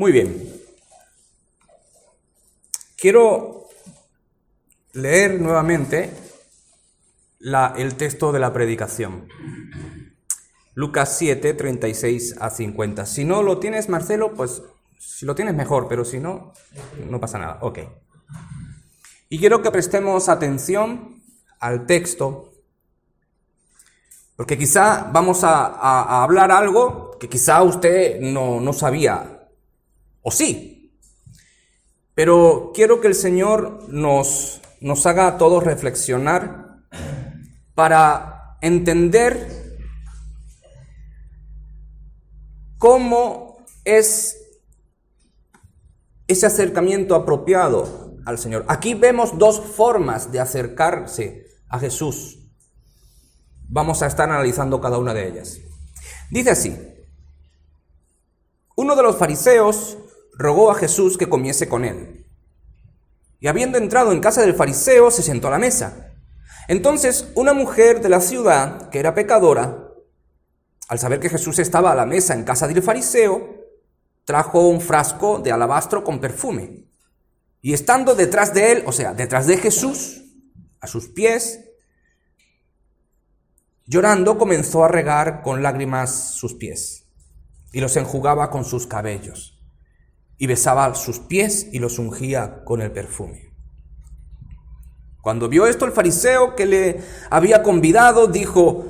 Muy bien. Quiero leer nuevamente el texto de la predicación. Lucas 7, 36 a 50. Si no lo tienes, Marcelo, pues si lo tienes mejor, pero si no, no pasa nada. Ok. Y quiero que prestemos atención al texto, porque quizá vamos a hablar algo que quizá usted no sabía, o sí. Pero quiero que el Señor nos haga a todos reflexionar para entender cómo es ese acercamiento apropiado al Señor. Aquí vemos dos formas de acercarse a Jesús. Vamos a estar analizando cada una de ellas. Dice así: uno de los fariseos rogó a Jesús que comiese con él. Y habiendo entrado en casa del fariseo, se sentó a la mesa. Entonces una mujer de la ciudad, que era pecadora, al saber que Jesús estaba a la mesa en casa del fariseo, trajo un frasco de alabastro con perfume. Y estando detrás de él, o sea, detrás de Jesús, a sus pies, llorando, comenzó a regar con lágrimas sus pies, y los enjugaba con sus cabellos, y besaba sus pies y los ungía con el perfume. Cuando vio esto el fariseo que le había convidado, dijo: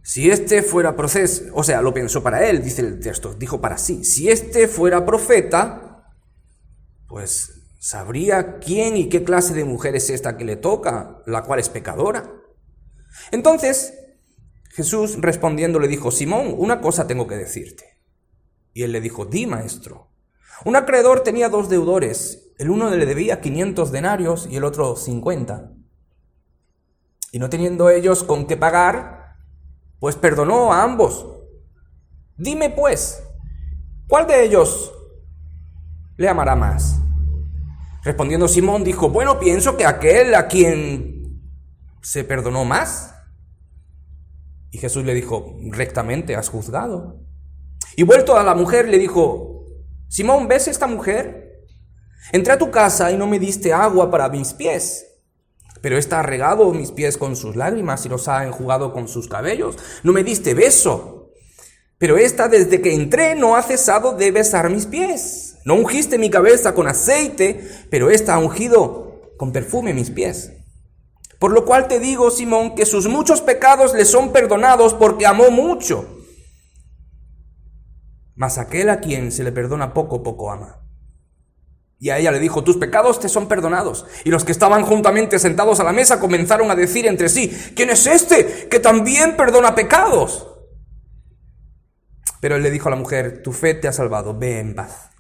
si este fuera profeta, o sea, lo pensó para él, dice el texto, dijo para sí, si este fuera profeta, pues sabría quién y qué clase de mujer es esta que le toca, la cual es pecadora. Entonces Jesús respondiendo le dijo: Simón, una cosa tengo que decirte. Y él le dijo: di, maestro. Un acreedor tenía 2 deudores, el uno le debía 500 denarios y el otro 50. Y no teniendo ellos con qué pagar, pues perdonó a ambos. Dime pues, ¿cuál de ellos le amará más? Respondiendo Simón dijo: bueno, pienso que aquel a quien se perdonó más. Y Jesús le dijo: rectamente has juzgado. Y vuelto a la mujer le dijo: Simón, ¿ves esta mujer? Entré a tu casa y no me diste agua para mis pies, pero ésta ha regado mis pies con sus lágrimas y los ha enjugado con sus cabellos. No me diste beso, pero ésta desde que entré no ha cesado de besar mis pies. No ungiste mi cabeza con aceite, pero ésta ha ungido con perfume mis pies. Por lo cual te digo, Simón, que sus muchos pecados le son perdonados porque amó mucho. Mas aquel a quien se le perdona poco, poco ama. Y a ella le dijo: tus pecados te son perdonados. Y los que estaban juntamente sentados a la mesa comenzaron a decir entre sí: ¿quién es este que también perdona pecados? Pero él le dijo a la mujer: tu fe te ha salvado, ve en paz.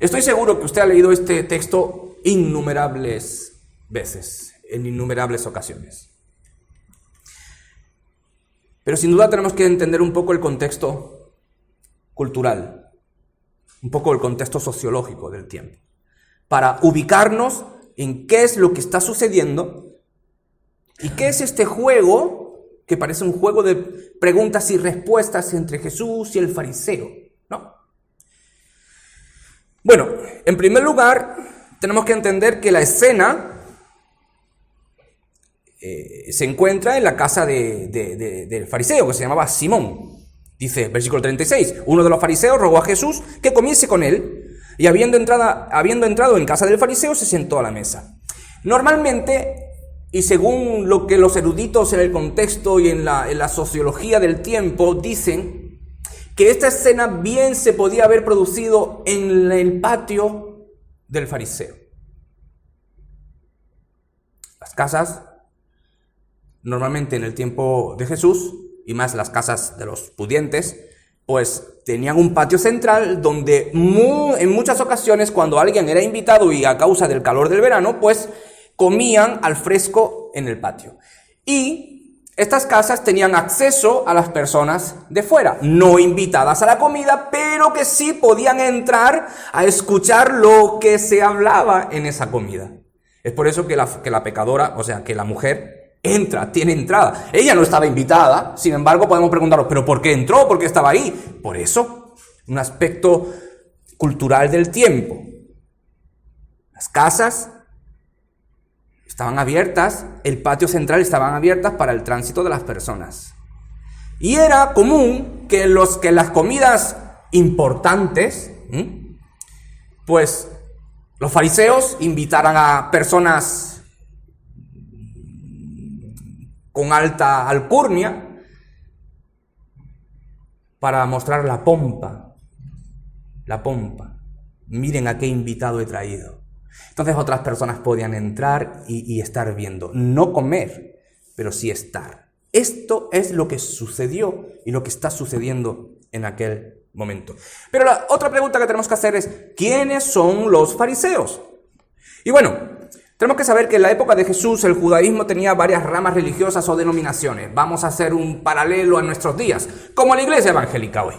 Estoy seguro que usted ha leído este texto innumerables veces, en innumerables ocasiones. Pero sin duda tenemos que entender un poco el contexto cultural, un poco el contexto sociológico del tiempo, para ubicarnos en qué es lo que está sucediendo y qué es este juego que parece un juego de preguntas y respuestas entre Jesús y el fariseo, ¿no? Bueno, en primer lugar, tenemos que entender que la escena se encuentra en la casa del fariseo, que se llamaba Simón. Dice, versículo 36, uno de los fariseos rogó a Jesús que comiese con él, y habiendo entrado en casa del fariseo, se sentó a la mesa. Normalmente, y según lo que los eruditos en el contexto y en la sociología del tiempo dicen, que esta escena bien se podía haber producido en el patio del fariseo. Las casas, normalmente en el tiempo de Jesús, y más las casas de los pudientes, pues tenían un patio central donde en muchas ocasiones cuando alguien era invitado y a causa del calor del verano, pues comían al fresco en el patio. Y estas casas tenían acceso a las personas de fuera, no invitadas a la comida, pero que sí podían entrar a escuchar lo que se hablaba en esa comida. Es por eso que la pecadora, o sea, que la mujer tiene entrada. Ella no estaba invitada, sin embargo podemos preguntarnos, ¿pero por qué entró? ¿Por qué estaba ahí? Por eso, un aspecto cultural del tiempo. Las casas estaban abiertas, el patio central estaban abiertas para el tránsito de las personas. Y era común que las comidas importantes, pues los fariseos invitaran a personas con alta alcurnia para mostrar la pompa. Miren a qué invitado he traído. Entonces otras personas podían entrar y estar viendo. No comer, pero sí estar. Esto es lo que sucedió y lo que está sucediendo en aquel momento. Pero la otra pregunta que tenemos que hacer es, ¿quiénes son los fariseos? Y bueno, tenemos que saber que en la época de Jesús el judaísmo tenía varias ramas religiosas o denominaciones. Vamos a hacer un paralelo a nuestros días, como la iglesia evangélica hoy.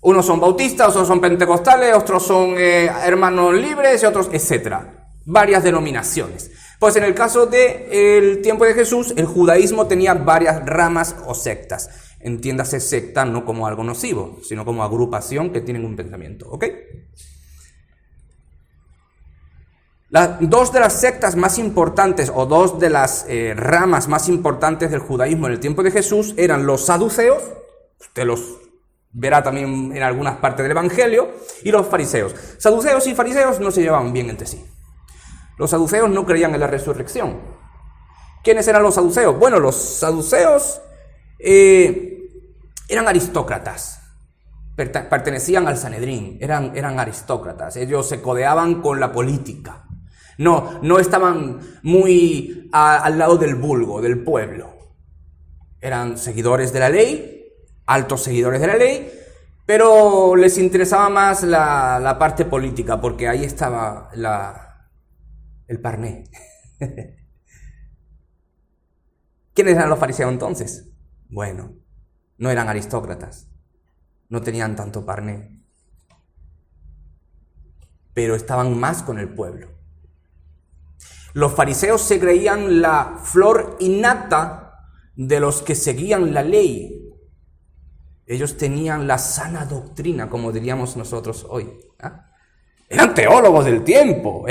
Unos son bautistas, otros son pentecostales, otros son hermanos libres y otros, etcétera. Varias denominaciones. Pues en el caso del tiempo de Jesús, el judaísmo tenía varias ramas o sectas. Entiéndase secta no como algo nocivo, sino como agrupación que tienen un pensamiento, ¿ok? Dos de las sectas más importantes o dos de las ramas más importantes del judaísmo en el tiempo de Jesús eran los saduceos, usted los verá también en algunas partes del Evangelio, y los fariseos. Saduceos y fariseos no se llevaban bien entre sí. Los saduceos no creían en la resurrección. ¿Quiénes eran los saduceos? Bueno, los saduceos eran aristócratas, pertenecían al Sanedrín, eran aristócratas, ellos se codeaban con la política, no estaban muy al lado del vulgo, del pueblo. Eran seguidores de la ley, altos seguidores de la ley, pero les interesaba más la parte política, porque ahí estaba el parné. ¿Quiénes eran los fariseos entonces? Bueno, no eran aristócratas, no tenían tanto parné, pero estaban más con el pueblo. Los fariseos se creían la flor innata de los que seguían la ley. Ellos tenían la sana doctrina, como diríamos nosotros hoy. Eran teólogos del tiempo,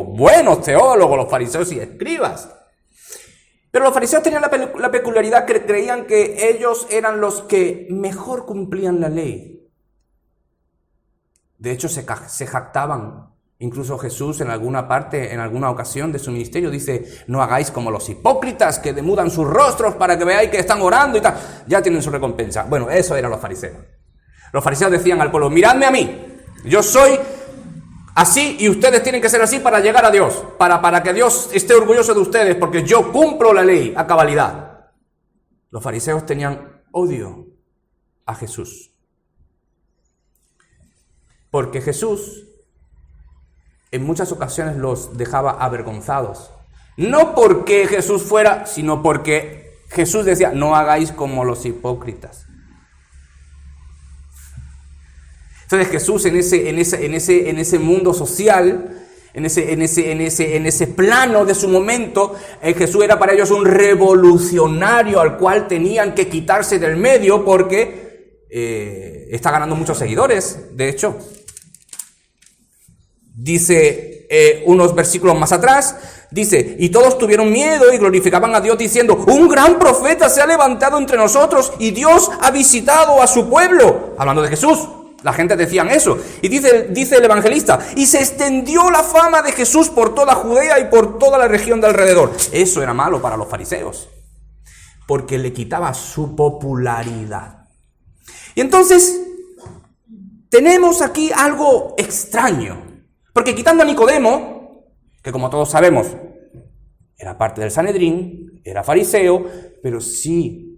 buenos teólogos, los fariseos y escribas. Pero los fariseos tenían la peculiaridad que creían que ellos eran los que mejor cumplían la ley. De hecho, se jactaban. Incluso Jesús en alguna ocasión de su ministerio dice, no hagáis como los hipócritas que demudan sus rostros para que veáis que están orando y tal. Ya tienen su recompensa. Bueno, eso eran los fariseos. Los fariseos decían al pueblo, miradme a mí, yo soy así y ustedes tienen que ser así para llegar a Dios, para que Dios esté orgulloso de ustedes, porque yo cumplo la ley a cabalidad. Los fariseos tenían odio a Jesús. Porque Jesús en muchas ocasiones los dejaba avergonzados. No porque Jesús fuera, sino porque Jesús decía, no hagáis como los hipócritas. Entonces Jesús en ese mundo social, en ese plano de su momento, Jesús era para ellos un revolucionario al cual tenían que quitarse del medio porque está ganando muchos seguidores, de hecho. Dice unos versículos más atrás, dice, y todos tuvieron miedo y glorificaban a Dios diciendo, un gran profeta se ha levantado entre nosotros y Dios ha visitado a su pueblo. Hablando de Jesús, la gente decían eso. Y dice el evangelista, y se extendió la fama de Jesús por toda Judea y por toda la región de alrededor. Eso era malo para los fariseos, porque le quitaba su popularidad. Y entonces, tenemos aquí algo extraño. Porque quitando a Nicodemo, que como todos sabemos, era parte del Sanedrín, era fariseo, pero sí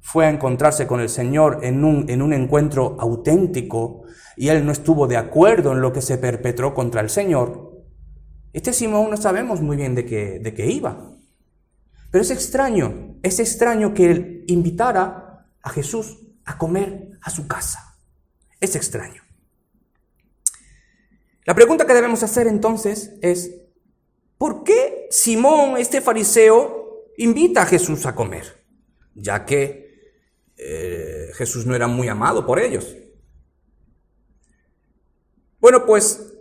fue a encontrarse con el Señor en un encuentro auténtico, y él no estuvo de acuerdo en lo que se perpetró contra el Señor. Este Simón no sabemos muy bien de qué iba. Pero es extraño que él invitara a Jesús a comer a su casa. Es extraño. La pregunta que debemos hacer entonces es, ¿por qué Simón, este fariseo, invita a Jesús a comer? Ya que Jesús no era muy amado por ellos. Bueno, pues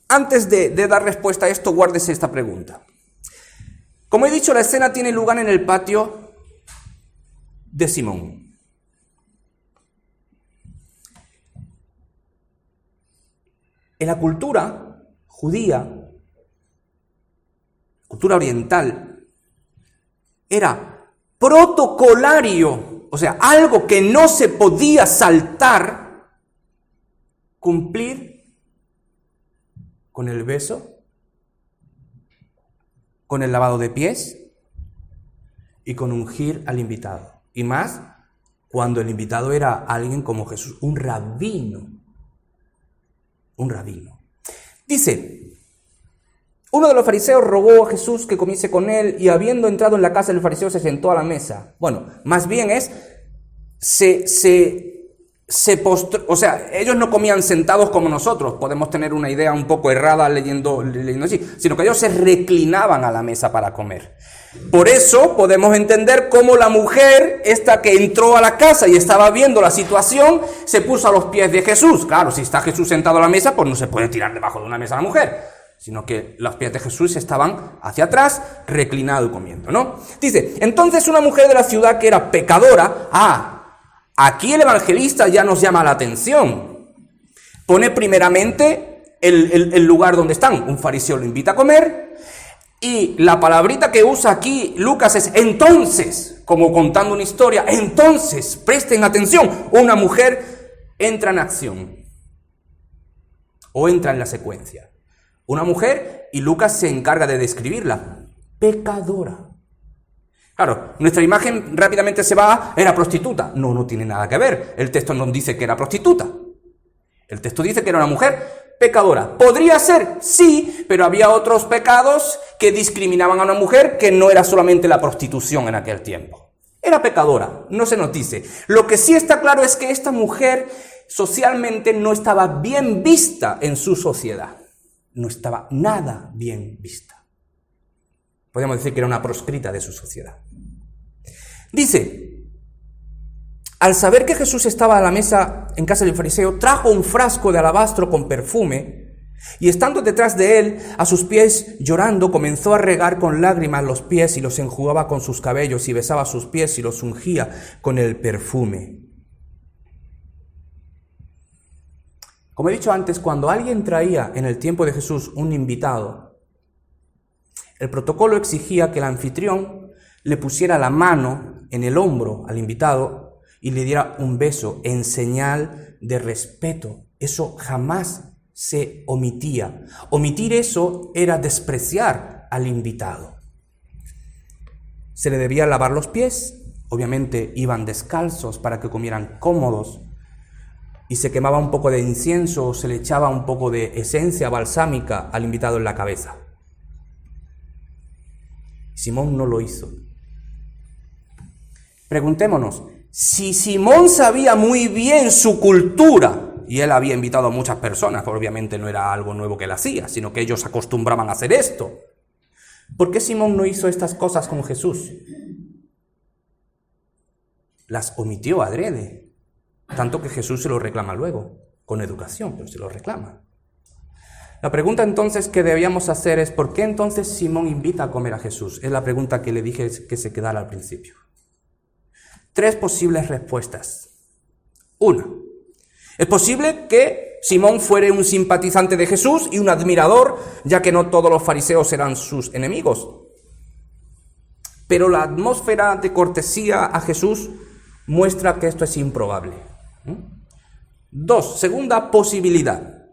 antes de dar respuesta a esto, guárdese esta pregunta. Como he dicho, la escena tiene lugar en el patio de Simón. En la cultura judía, cultura oriental, era protocolario, o sea, algo que no se podía saltar, cumplir con el beso, con el lavado de pies y con ungir al invitado. Y más cuando el invitado era alguien como Jesús, un rabino. Un rabino. Dice, uno de los fariseos rogó a Jesús que comiese con él, y habiendo entrado en la casa del fariseo se sentó a la mesa. Bueno, más bien es, se postró, o sea, ellos no comían sentados como nosotros, podemos tener una idea un poco errada leyendo así, sino que ellos se reclinaban a la mesa para comer. Por eso podemos entender cómo la mujer, esta que entró a la casa y estaba viendo la situación, se puso a los pies de Jesús. Claro, si está Jesús sentado a la mesa, pues no se puede tirar debajo de una mesa a la mujer, sino que los pies de Jesús estaban hacia atrás, reclinado y comiendo, ¿no? Dice, entonces una mujer de la ciudad que era pecadora, aquí el evangelista ya nos llama la atención. Pone primeramente el lugar donde están. Un fariseo lo invita a comer. Y la palabrita que usa aquí Lucas es entonces, como contando una historia. Entonces, presten atención. Una mujer entra en acción. O entra en la secuencia. Una mujer, y Lucas se encarga de describirla. Pecadora. Claro, nuestra imagen rápidamente se va a, era prostituta. No tiene nada que ver. El texto no dice que era prostituta. El texto dice que era una mujer pecadora. ¿Podría ser? Sí, pero había otros pecados que discriminaban a una mujer, que no era solamente la prostitución en aquel tiempo. Era pecadora, no se nos dice. Lo que sí está claro es que esta mujer socialmente no estaba bien vista en su sociedad. No estaba nada bien vista. Podríamos decir que era una proscrita de su sociedad. Dice, al saber que Jesús estaba a la mesa en casa del fariseo, trajo un frasco de alabastro con perfume, y estando detrás de él, a sus pies llorando, comenzó a regar con lágrimas los pies y los enjugaba con sus cabellos, y besaba sus pies y los ungía con el perfume. Como he dicho antes, cuando alguien traía en el tiempo de Jesús un invitado, el protocolo exigía que el anfitrión le pusiera la mano en el hombro al invitado y le diera un beso en señal de respeto. Eso jamás se omitía. Omitir eso era despreciar al invitado. Se le debía lavar los pies, obviamente iban descalzos para que comieran cómodos, y se quemaba un poco de incienso o se le echaba un poco de esencia balsámica al invitado en la cabeza. Simón no lo hizo. Preguntémonos, si Simón sabía muy bien su cultura, y él había invitado a muchas personas, obviamente no era algo nuevo que él hacía, sino que ellos acostumbraban a hacer esto, ¿por qué Simón no hizo estas cosas como Jesús? Las omitió adrede, tanto que Jesús se lo reclama luego, con educación, pero se lo reclama. La pregunta entonces que debíamos hacer es, ¿por qué entonces Simón invita a comer a Jesús? Es la pregunta que le dije que se quedara al principio. 3 posibles respuestas. 1. Es posible que Simón fuera un simpatizante de Jesús y un admirador, ya que no todos los fariseos eran sus enemigos. Pero la atmósfera de cortesía a Jesús muestra que esto es improbable. 2. Segunda posibilidad.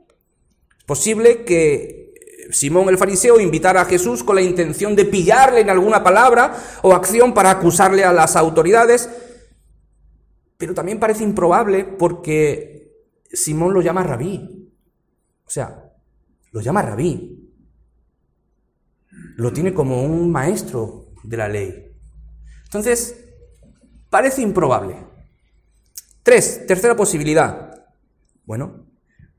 Es posible que Simón el fariseo invitara a Jesús con la intención de pillarle en alguna palabra o acción para acusarle a las autoridades, pero también parece improbable porque Simón lo llama rabí. O sea, lo llama rabí. Lo tiene como un maestro de la ley. Entonces, parece improbable. 3. Tercera posibilidad. Bueno,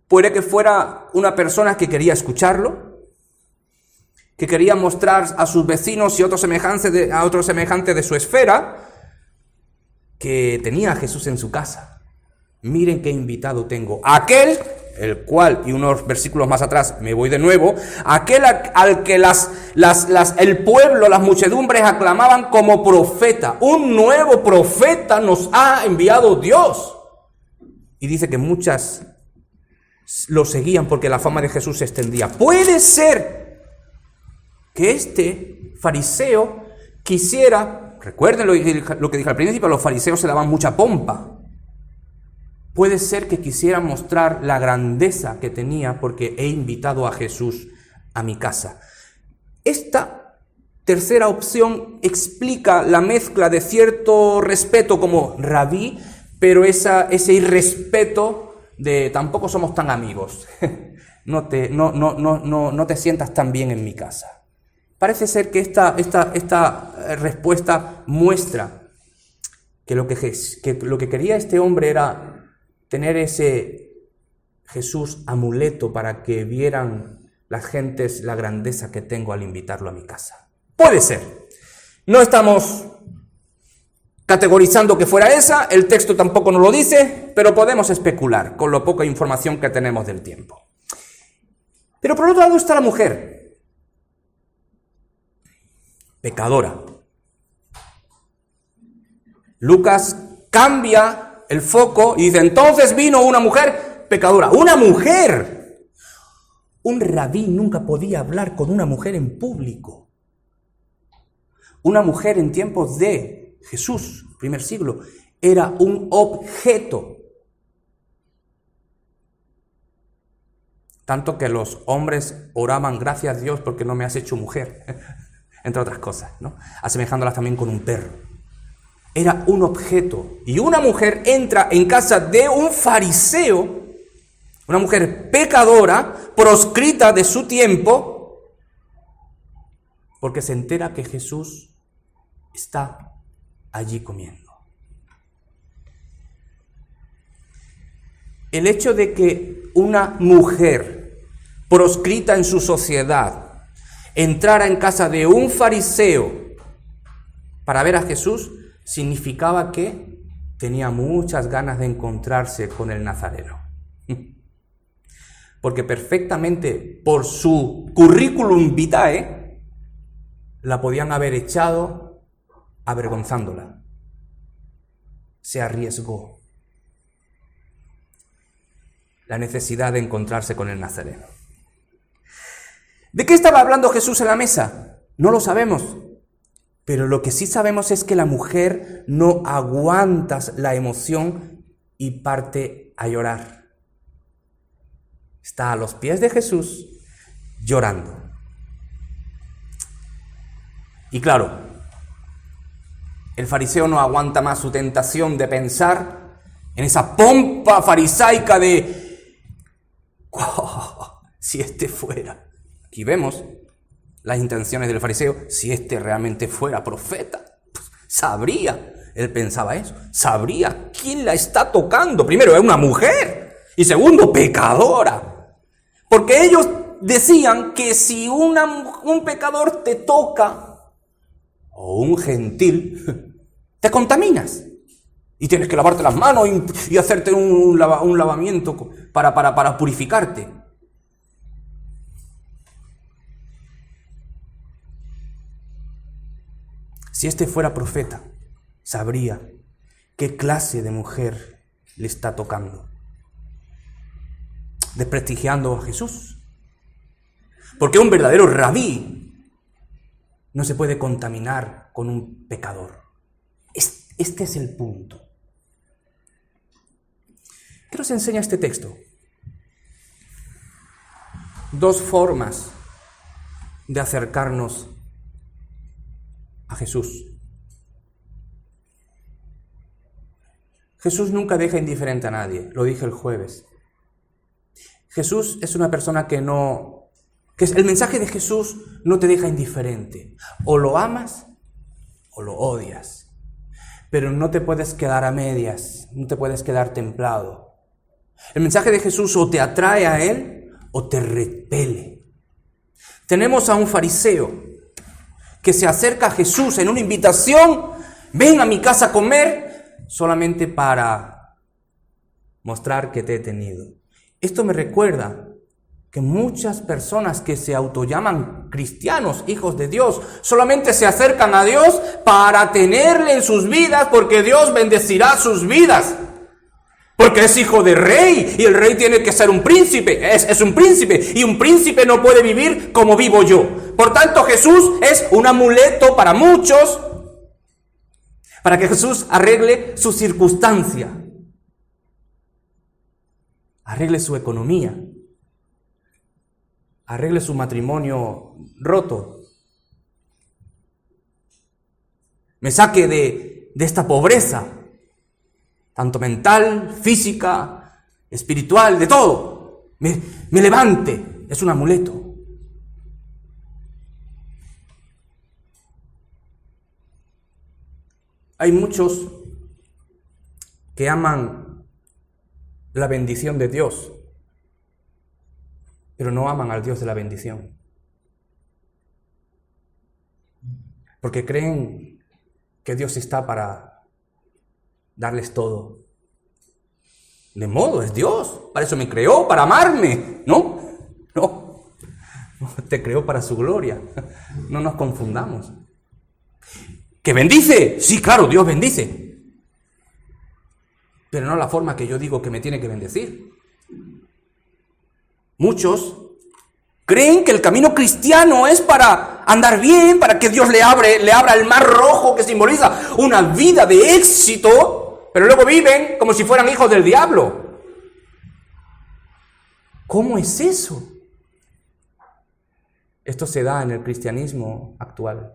puede que fuera una persona que quería escucharlo, que quería mostrar a sus vecinos y otros semejantes de su esfera que tenía a Jesús en su casa. Miren qué invitado tengo. Aquel el cual, y unos versículos más atrás, me voy de nuevo, aquel al que el pueblo, las muchedumbres aclamaban como profeta. Un nuevo profeta nos ha enviado Dios. Y dice que muchas lo seguían porque la fama de Jesús se extendía. Puede ser que este fariseo quisiera, recuerden lo que dije al principio, los fariseos se daban mucha pompa. Puede ser que quisiera mostrar la grandeza que tenía porque he invitado a Jesús a mi casa. Esta tercera opción explica la mezcla de cierto respeto como rabí, pero ese irrespeto de tampoco somos tan amigos. No te sientas tan bien en mi casa. Parece ser que esta respuesta muestra que lo que quería este hombre era tener ese Jesús amuleto para que vieran las gentes la grandeza que tengo al invitarlo a mi casa. Puede ser. No estamos categorizando que fuera esa, el texto tampoco nos lo dice, pero podemos especular con la poca información que tenemos del tiempo. Pero por otro lado está la mujer, pecadora. Lucas cambia el foco y dice, entonces vino una mujer pecadora. ¡Una mujer! Un rabí nunca podía hablar con una mujer en público. Una mujer en tiempos de Jesús, primer siglo, era un objeto. Tanto que los hombres oraban, gracias a Dios porque no me has hecho mujer, entre otras cosas, ¿no? Asemejándolas también con un perro. Era un objeto. Y una mujer entra en casa de un fariseo, una mujer pecadora, proscrita de su tiempo, porque se entera que Jesús está allí comiendo. El hecho de que una mujer proscrita en su sociedad entrara en casa de un fariseo para ver a Jesús significaba que tenía muchas ganas de encontrarse con el Nazareno. Porque perfectamente por su currículum vitae la podían haber echado avergonzándola. Se arriesgó la necesidad de encontrarse con el Nazareno. ¿De qué estaba hablando Jesús en la mesa? No lo sabemos. Pero lo que sí sabemos es que la mujer no aguanta la emoción y parte a llorar. Está a los pies de Jesús llorando. Y claro, el fariseo no aguanta más su tentación de pensar en esa pompa farisaica de oh, si este fuera. Aquí vemos las intenciones del fariseo. Si este realmente fuera profeta, pues sabría, él pensaba eso, sabría quién la está tocando. Primero, es una mujer, y segundo, pecadora. Porque ellos decían que si un pecador te toca, o un gentil, te contaminas. Y tienes que lavarte las manos y hacerte un lavamiento para purificarte. Si este fuera profeta, sabría qué clase de mujer le está tocando. Desprestigiando a Jesús. Porque un verdadero rabí no se puede contaminar con un pecador. Este es el punto. ¿Qué nos enseña este texto? Dos formas de acercarnos a Jesús. Jesús nunca deja indiferente a nadie, lo dije el jueves. Jesús es una persona que el mensaje de Jesús no te deja indiferente. O lo amas o lo odias. Pero no te puedes quedar a medias, no te puedes quedar templado. El mensaje de Jesús o te atrae a Él o te repele. Tenemos a un fariseo que se acerca a Jesús en una invitación, ven a mi casa a comer, solamente para mostrar que te he tenido. Esto me recuerda que muchas personas que se autollaman cristianos, hijos de Dios, solamente se acercan a Dios para tenerle en sus vidas, porque Dios bendecirá sus vidas. Porque es hijo de rey, y el rey tiene que ser un príncipe, es un príncipe, y un príncipe no puede vivir como vivo yo. Por tanto, Jesús es un amuleto para muchos, para que Jesús arregle su circunstancia, arregle su economía, arregle su matrimonio roto, me saque de esta pobreza, tanto mental, física, espiritual, de todo, me levante. Es un amuleto. Hay muchos que aman la bendición de Dios, pero no aman al Dios de la bendición. Porque creen que Dios está para darles todo. De modo, es Dios. Para eso me creó, para amarme. No, te creó para su gloria. No nos confundamos. ¿Que bendice? Sí, claro, Dios bendice. Pero no la forma que yo digo que me tiene que bendecir. Muchos creen que el camino cristiano es para andar bien, para que Dios le abra el mar rojo que simboliza una vida de éxito, pero luego viven como si fueran hijos del diablo. ¿Cómo es eso? Esto se da en el cristianismo actual.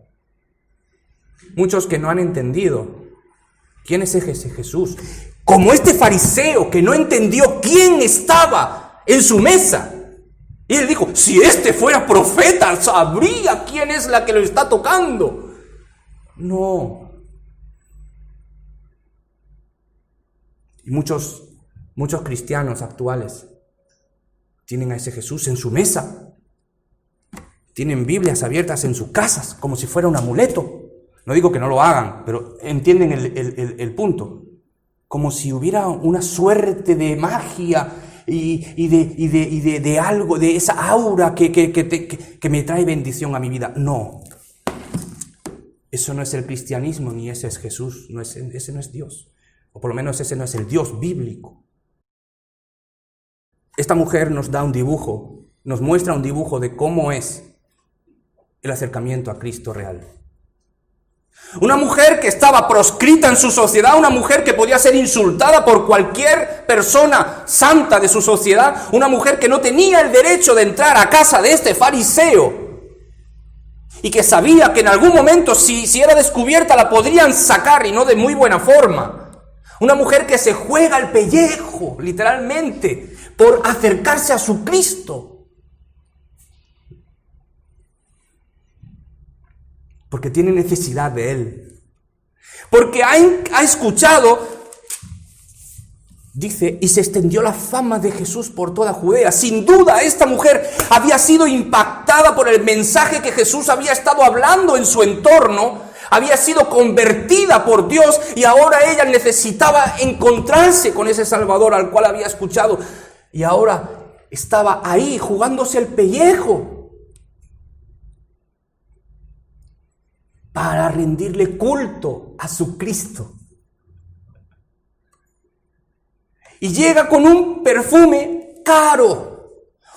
Muchos que no han entendido quién es ese Jesús, como este fariseo que no entendió quién estaba en su mesa. Y él dijo, si este fuera profeta, sabría quién es la que lo está tocando. No. Y muchos cristianos actuales tienen a ese Jesús en su mesa. Tienen Biblias abiertas en sus casas, como si fuera un amuleto. No digo que no lo hagan, pero entienden el punto. Como si hubiera una suerte de magia y de algo, de esa aura que me trae bendición a mi vida. No. Eso no es el cristianismo, ni ese es Jesús. Ese no es Dios. O por lo menos ese no es el Dios bíblico. Esta mujer nos da un dibujo, nos muestra un dibujo de cómo es el acercamiento a Cristo real. Una mujer que estaba proscrita en su sociedad, una mujer que podía ser insultada por cualquier persona santa de su sociedad, una mujer que no tenía el derecho de entrar a casa de este fariseo y que sabía que en algún momento, si era descubierta, la podrían sacar y no de muy buena forma. Una mujer que se juega el pellejo, literalmente, por acercarse a su Cristo. Porque tiene necesidad de Él. Porque ha escuchado, dice, y se extendió la fama de Jesús por toda Judea. Sin duda, esta mujer había sido impactada por el mensaje que Jesús había estado hablando en su entorno. Había sido convertida por Dios y ahora ella necesitaba encontrarse con ese Salvador al cual había escuchado. Y ahora estaba ahí jugándose el pellejo para rendirle culto a su Cristo. Y llega con un perfume caro,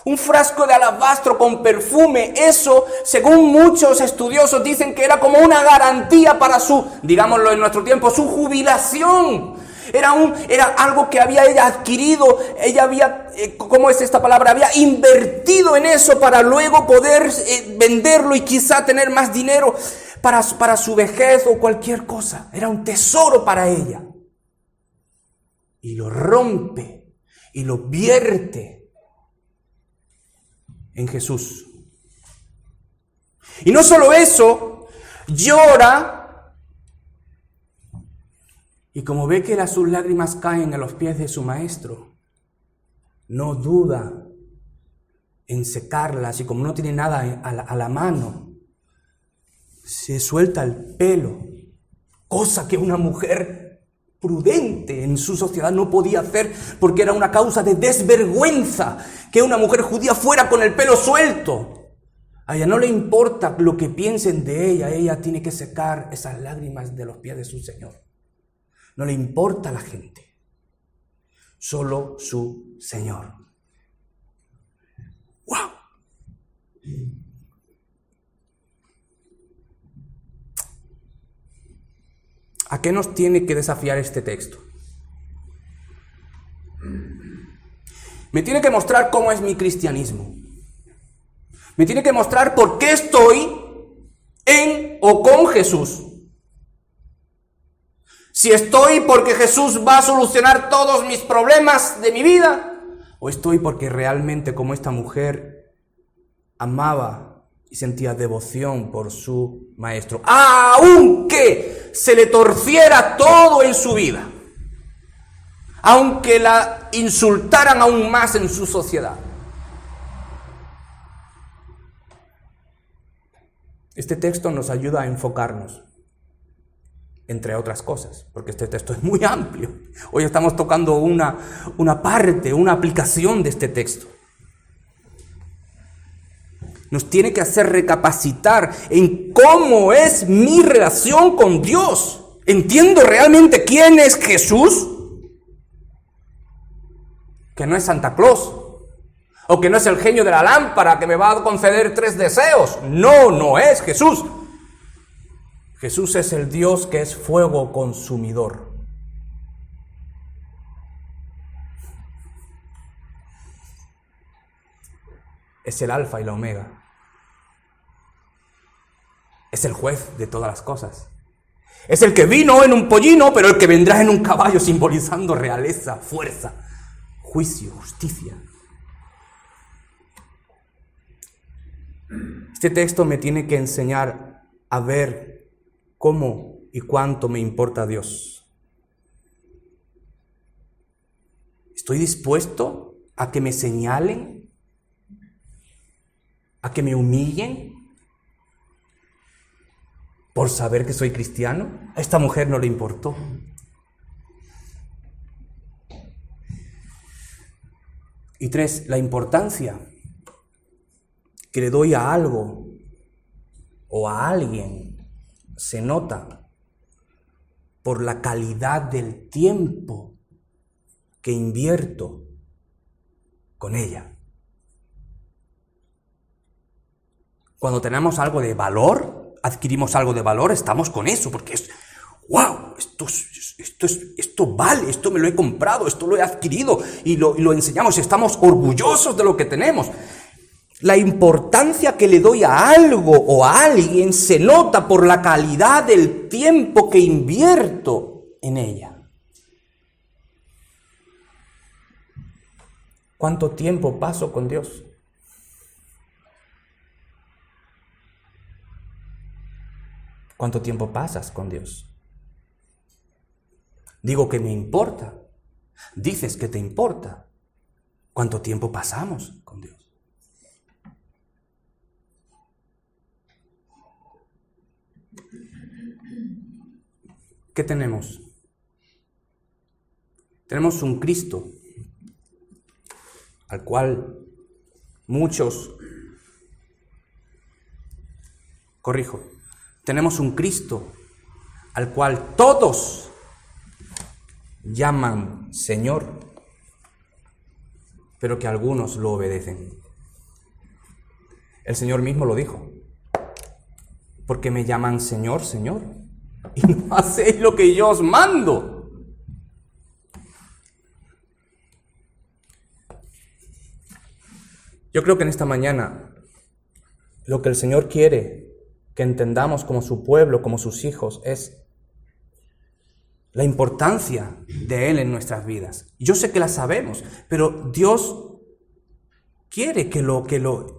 un frasco de alabastro con perfume. Eso, según muchos estudiosos, dicen que era como una garantía para su, digámoslo en nuestro tiempo, su jubilación. Era algo que había ella adquirido, ella había, ¿cómo es esta palabra? Había invertido en eso para luego poder venderlo y quizá tener más dinero para su vejez o cualquier cosa. Era un tesoro para ella. Y lo rompe y lo vierte en Jesús. Y no solo eso, llora y como ve que sus lágrimas caen a los pies de su maestro, no duda en secarlas y como no tiene nada a la mano, se suelta el pelo, cosa que una mujer prudente en su sociedad no podía hacer, porque era una causa de desvergüenza que una mujer judía fuera con el pelo suelto. A ella no le importa lo que piensen de ella tiene que secar esas lágrimas de los pies de su Señor. No le importa a la gente, solo su Señor. ¡Wow! ¿A qué nos tiene que desafiar este texto? Me tiene que mostrar cómo es mi cristianismo. Me tiene que mostrar por qué estoy en o con Jesús. Si estoy porque Jesús va a solucionar todos mis problemas de mi vida, o estoy porque realmente, como esta mujer, amaba y sentía devoción por su maestro, aunque se le torciera todo en su vida, aunque la insultaran aún más en su sociedad. Este texto nos ayuda a enfocarnos, entre otras cosas, porque este texto es muy amplio. Hoy estamos tocando una parte, una aplicación de este texto. Nos tiene que hacer recapacitar en cómo es mi relación con Dios. ¿Entiendo realmente quién es Jesús? Que no es Santa Claus, o que no es el genio de la lámpara que me va a conceder 3 deseos. No es Jesús. Jesús es el Dios que es fuego consumidor. Es el alfa y la omega. Es el juez de todas las cosas. Es el que vino en un pollino, pero el que vendrá en un caballo, simbolizando realeza, fuerza, juicio, justicia. Este texto me tiene que enseñar a ver cómo y cuánto me importa Dios. ¿Estoy dispuesto a que me señalen? ¿A que me humillen? ¿Por saber que soy cristiano? A esta mujer no le importó. Y 3, la importancia que le doy a algo o a alguien se nota por la calidad del tiempo que invierto con ella. Cuando tenemos algo de valor, adquirimos algo de valor, estamos con eso, porque es, wow, esto vale, esto me lo he comprado, esto lo he adquirido, y lo enseñamos, y estamos orgullosos de lo que tenemos. La importancia que le doy a algo o a alguien se nota por la calidad del tiempo que invierto en ella. ¿Cuánto tiempo paso con Dios? ¿Cuánto tiempo pasas con Dios? Digo que me importa. Dices que te importa. ¿Cuánto tiempo pasamos con Dios? ¿Qué tenemos? Tenemos un Cristo al cual tenemos un Cristo al cual todos llaman Señor, pero que algunos lo obedecen. El Señor mismo lo dijo: porque me llaman Señor, Señor, y no hacéis lo que yo os mando. Yo creo que en esta mañana lo que el Señor quiere que entendamos como su pueblo, como sus hijos, es la importancia de Él en nuestras vidas. Yo sé que la sabemos, pero Dios quiere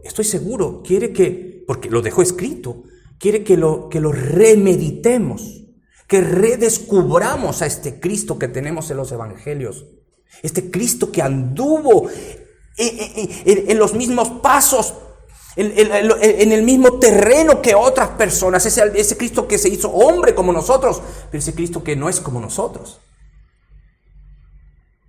estoy seguro, quiere que, porque lo dejó escrito, quiere que lo remeditemos, que redescubramos a este Cristo que tenemos en los evangelios, este Cristo que anduvo en los mismos pasos, en el mismo terreno que otras personas, ese Cristo que se hizo hombre como nosotros, pero ese Cristo que no es como nosotros.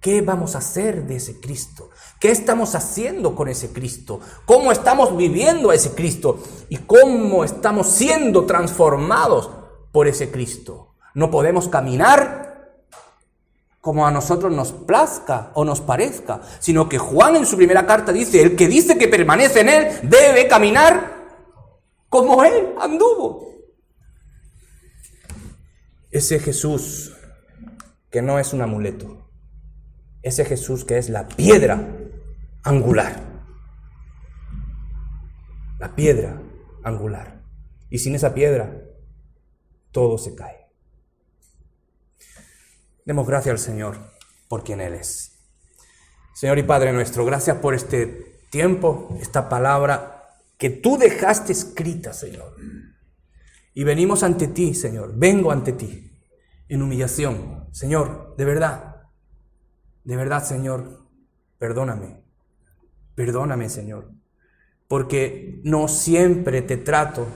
¿qué vamos a hacer de ese Cristo? ¿Qué estamos haciendo con ese Cristo? ¿Cómo estamos viviendo a ese Cristo? ¿Y cómo estamos siendo transformados por ese Cristo? No podemos caminar como a nosotros nos plazca o nos parezca, sino que Juan en su primera carta dice, el que dice que permanece en él debe caminar como él anduvo. Ese Jesús que no es un amuleto, ese Jesús que es la piedra angular. La piedra angular. Y sin esa piedra, todo se cae. Demos gracias al Señor por quien Él es. Señor y Padre nuestro, gracias por este tiempo, esta palabra que tú dejaste escrita, Señor. Y venimos ante ti, Señor. Vengo ante ti en humillación. Señor, de verdad, Señor, perdóname. Perdóname, Señor, porque no siempre te trato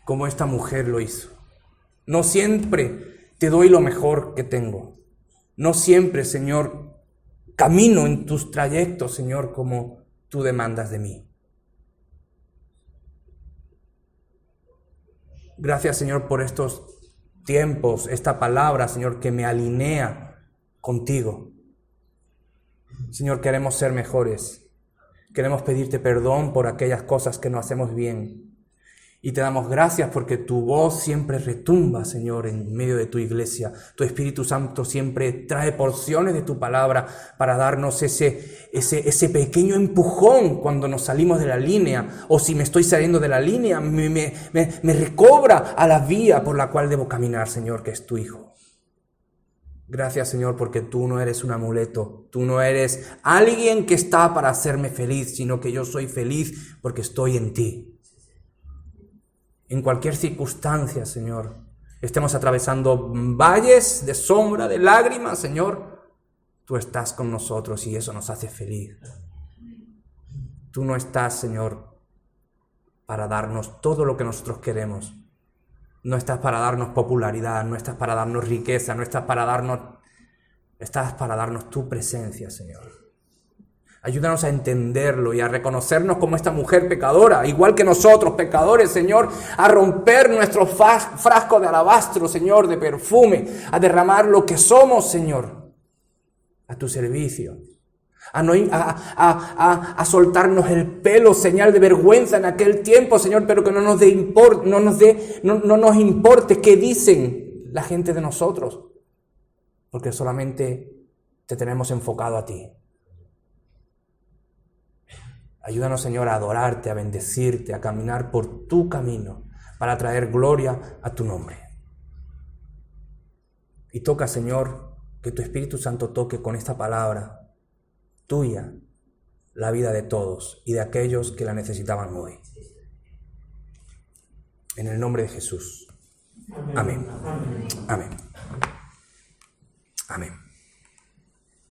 como esta mujer lo hizo. No siempre te doy lo mejor que tengo. No siempre, Señor, camino en tus trayectos, Señor, como tú demandas de mí. Gracias, Señor, por estos tiempos, esta palabra, Señor, que me alinea contigo. Señor, queremos ser mejores. Queremos pedirte perdón por aquellas cosas que no hacemos bien. Y te damos gracias porque tu voz siempre retumba, Señor, en medio de tu iglesia. Tu Espíritu Santo siempre trae porciones de tu palabra para darnos ese pequeño empujón cuando nos salimos de la línea. O si me estoy saliendo de la línea, me recobra a la vía por la cual debo caminar, Señor, que es tu Hijo. Gracias, Señor, porque tú no eres un amuleto. Tú no eres alguien que está para hacerme feliz, sino que yo soy feliz porque estoy en ti. En cualquier circunstancia, Señor, estemos atravesando valles de sombra, de lágrimas, Señor, tú estás con nosotros y eso nos hace feliz. Tú no estás, Señor, para darnos todo lo que nosotros queremos. No estás para darnos popularidad, no estás para darnos riqueza, no estás para darnos tu presencia, Señor. Ayúdanos a entenderlo y a reconocernos como esta mujer pecadora, igual que nosotros, pecadores, Señor, a romper nuestro frasco de alabastro, Señor, de perfume, a derramar lo que somos, Señor, a tu servicio, a soltarnos el pelo, señal de vergüenza en aquel tiempo, Señor, pero que no nos importe qué dicen la gente de nosotros, porque solamente te tenemos enfocado a ti. Ayúdanos, Señor, a adorarte, a bendecirte, a caminar por tu camino para traer gloria a tu nombre. Y toca, Señor, que tu Espíritu Santo toque con esta palabra tuya la vida de todos y de aquellos que la necesitaban hoy. En el nombre de Jesús. Amén. Amén.